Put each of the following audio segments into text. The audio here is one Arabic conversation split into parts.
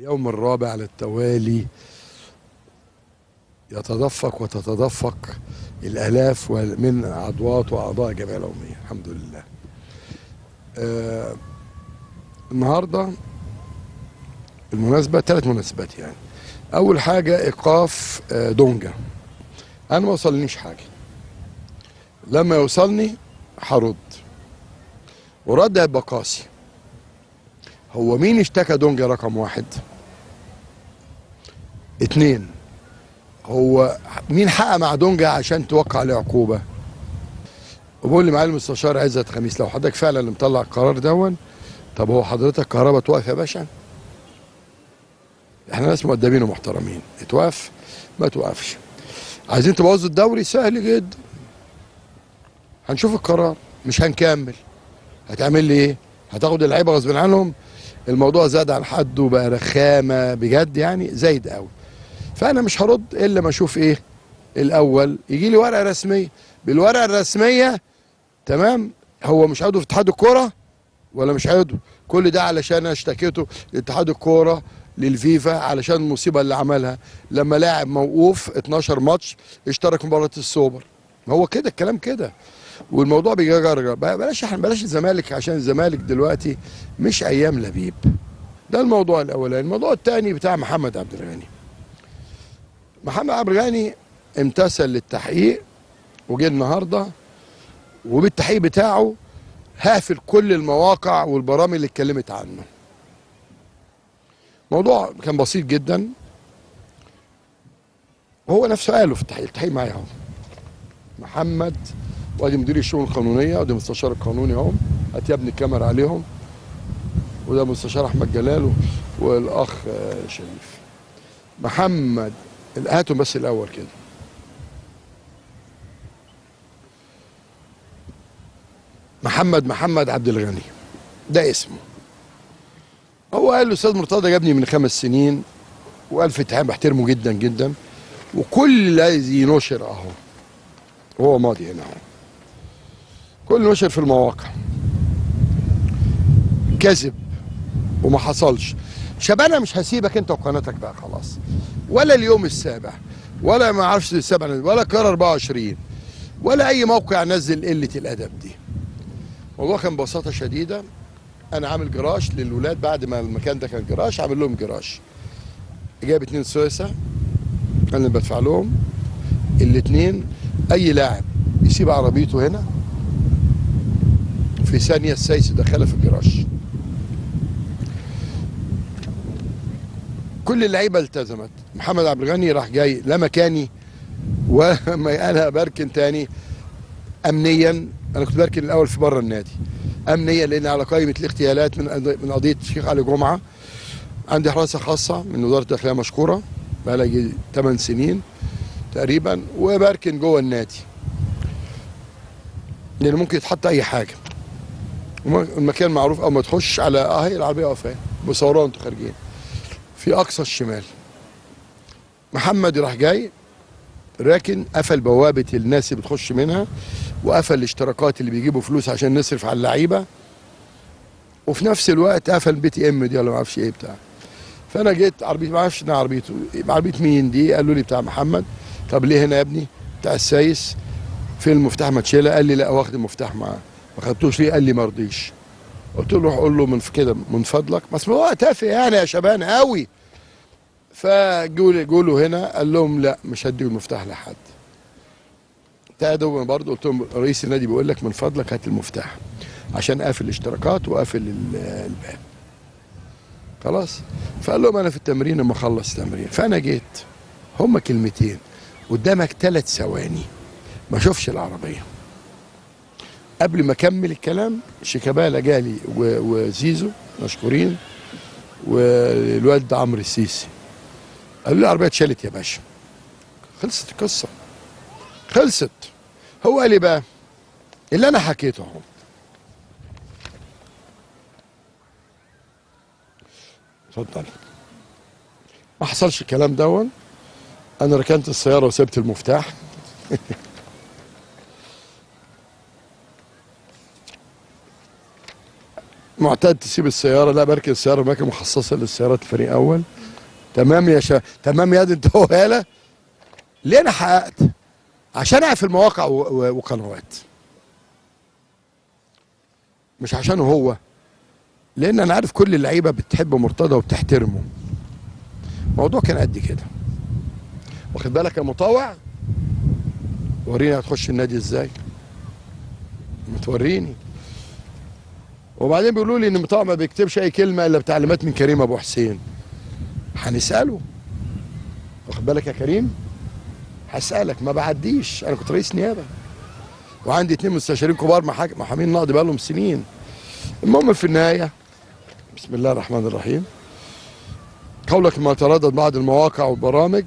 اليوم الرابع على التوالي يتدفق وتتدفق الآلاف من عضوات وأعضاء الجمعية العمومية. الحمد لله. النهارده المناسبة 3 مناسبات يعني. أول حاجة إيقاف دونجا. أنا ما وصلنيش حاجة، لما يوصلني هرد، ورد هيبقى قاسي. هو مين اشتكى دونجا رقم 1؟ 2، هو مين حقق مع دونجا عشان توقع عليه عقوبة؟ وبقول لي معالي المستشار عزت خميس، لو حضرتك فعلا اللي مطلع القرار دون، طب هو حضرتك كهرباء توقف يا باشا؟ احنا ناس مؤدبين ومحترمين، اتوقف ما توقفش. عايزين تبوظوا الدوري؟ سهل جدا، هنشوف القرار، مش هنكمل. هتعمل لي ايه؟ هتاخد اللعيبه غصب عنهم؟ الموضوع زاد عن حده وبقى رخامه بجد، يعني زايد قوي. فانا مش هرد الا ما اشوف ايه الاول، يجي لي ورقه رسميه. بالورقه الرسميه تمام، هو مش عضو في اتحاد الكوره ولا مش عضو؟ كل ده علشان انا اشتكيته لاتحاد الكوره للفيفا علشان المصيبه اللي عملها لما لاعب موقوف 12 ماتش اشترك مباراه السوبر. هو كده الكلام كده، والموضوع بيجرجر. بلاش الزمالك، عشان الزمالك دلوقتي مش ايام لبيب. ده الموضوع الاولاني. الموضوع الثاني بتاع محمد عبد الغني. محمد عبد الغني امتثل للتحقيق وجه النهارده، وبالتحقيق بتاعه هافل كل المواقع والبرامج اللي اتكلمت عنه. موضوع كان بسيط جدا، وهو نفسه قاله في التحقيق معايا اهو. محمد، وادي مدير الشؤون القانونيه، وادي المستشار القانوني اهو، هات يا ابني الكاميرا عليهم، وده المستشار احمد جلال والاخ شريف. محمد، هاتهم بس الاول كده. محمد عبد الغني ده اسمه. هو قال الاستاذ مرتضى جابني من 5 سنين، وقال في اتهام بحترمه جدا جدا، وكل الذي نشر اهو، وهو ماضي هنا اهو، كل نشر في المواقع كذب وما حصلش. شبانه مش هسيبك انت وقناتك بقى خلاص، ولا اليوم السابع، ولا ما اعرفش السابع، ولا قرار 24، ولا اي موقع نزل قله الادب دي. الموضوع كان ببساطه شديده. انا عامل جراج للولاد، بعد ما المكان ده كان جراج عامل لهم جراج. جايب 2 سويسه انا اللي بدفع لهم. الاثنين اي لاعب يسيب عربيته هنا في ثانيه السايس يدخلها في الجراج. كل اللعيبه التزمت. محمد عبد الغني راح جاي لا مكاني وما انا بركن تاني امنيا. انا كنت بركن الاول في بره النادي امنيا، لان على قائمه الاغتيالات من قضيه الشيخ علي جمعه. عندي حراسه خاصه من وزاره الداخليه مشكوره بقى لها 8 سنين تقريبا، وبركن جوه النادي لان ممكن يتحط اي حاجه. المكان معروف، او ما تخش على هي العربيه واقفه بصوروها وانتوا خارجين في اقصى الشمال. محمد راح جاي راكن، قفل بوابه الناس اللي بتخش منها، وقفل الاشتراكات اللي بيجيبوا فلوس عشان نصرف على اللعيبه، وفي نفس الوقت قفل بي تي ام دي ولا ما اعرفش ايه بتاع. فانا جيت عربيتي، ما اعرفش انها عربيته، عربيه مين دي؟ قالوا لي بتاع محمد. طب ليه هنا يا ابني؟ بتاع السايس. فين المفتاح؟ ما تشيلها. قال لي لا، واخد المفتاح معاه. ما خدتوش ليه؟ قال لي ما رضيش. قلت له روح قول له من كده من فضلك، بس هو تافه يعني يا شبان قوي. فجوا له هنا، قال لهم لا مش هدي المفتاح لحد. ابتدوا برضه، قلت لهم رئيس النادي بيقول لك من فضلك هات المفتاح عشان قافل الاشتراكات وقافل الباب. خلاص. فقال لهم انا في التمرين لما اخلص تمرين. فانا جيت، هما كلمتين قدامك 3 ثواني ما اشوفش العربيه. قبل ما اكمل الكلام شيكابالا جالي وزيزو مشكورين والواد عمرو السيسي، قالوا لي العربيه اتشالت يا باشا. خلصت القصه، خلصت. هو قال لي بقى اللي انا حكيته اهو. اتفضل. ما حصلش الكلام دون. انا ركنت السياره وسبت المفتاح معتاد تسيب السياره، لا بركن السياره اماكن مخصصه للسيارات الفريق اول. تمام يا تمام يا دي انت وهاله. ليه انا حققت؟ عشان اقف في المواقع وقنوات، مش عشانه هو، لان انا عارف كل اللعيبه بتحب مرتضى وبتحترمه. الموضوع كان قد كده. واخد بالك يا مطاوع؟ وريني هتخش النادي ازاي؟ ما توريني. وبعدين بيقولوا لي ان مطاوع ما بيكتبش اي كلمه الا بتعليمات من كريم ابو حسين. هنساله. واخد بالك يا كريم؟ هسالك، ما بعديش، انا كنت رئيس نيابه وعندي 2 مستشارين كبار محامين نقضي بقى لهم سنين. المهم في النهايه، بسم الله الرحمن الرحيم، قولك ما تردد بعض المواقع والبرامج،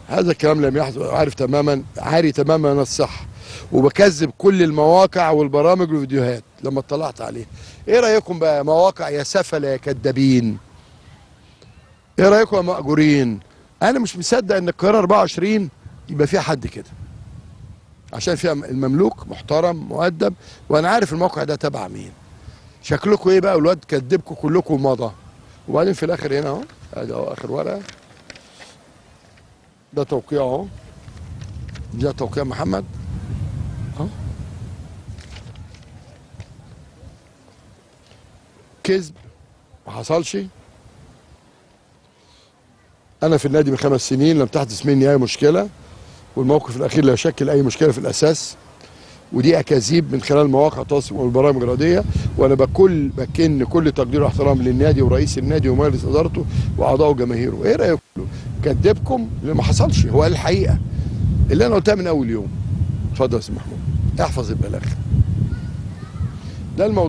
هذا الكلام لم يحدث، عارف تماما، عاري تماما من الصحه، وبكذب كل المواقع والبرامج والفيديوهات لما اطلعت عليه. ايه رايكم بقى مواقع يا سفله يا كدابين؟ ايه رايكم يا مأجورين؟ انا مش مصدق ان القاهره 24 يبقى فيها حد كده، عشان فيها المملوك محترم مؤدب، وانا عارف الموقع ده تبع مين. شكلكم ايه بقى؟ الواد كدبكم كلكم ومضى. وبعدين في الاخر هنا اهو، ادي اهو اخر ورقه، ده توقيع اهو، ده توقيع محمد اهو. كذب، ما حصلش. انا في النادي من 5 سنين، لم تحدث مني اي مشكله، والموقف الاخير لا يشكل اي مشكله في الاساس، ودي اكاذيب من خلال مواقع التواصل والبرامج الرياضيه. وانا بكن كل تقدير واحترام للنادي ورئيس النادي ومجلس ادارته واعضائه وجماهيره. ايه رايكم؟ كذبكم اللي ما حصلش، هو قال الحقيقه اللي انا قلتها من اول يوم. اتفضل يا سي محمود، احفظ البلاغ. ده الموضوع.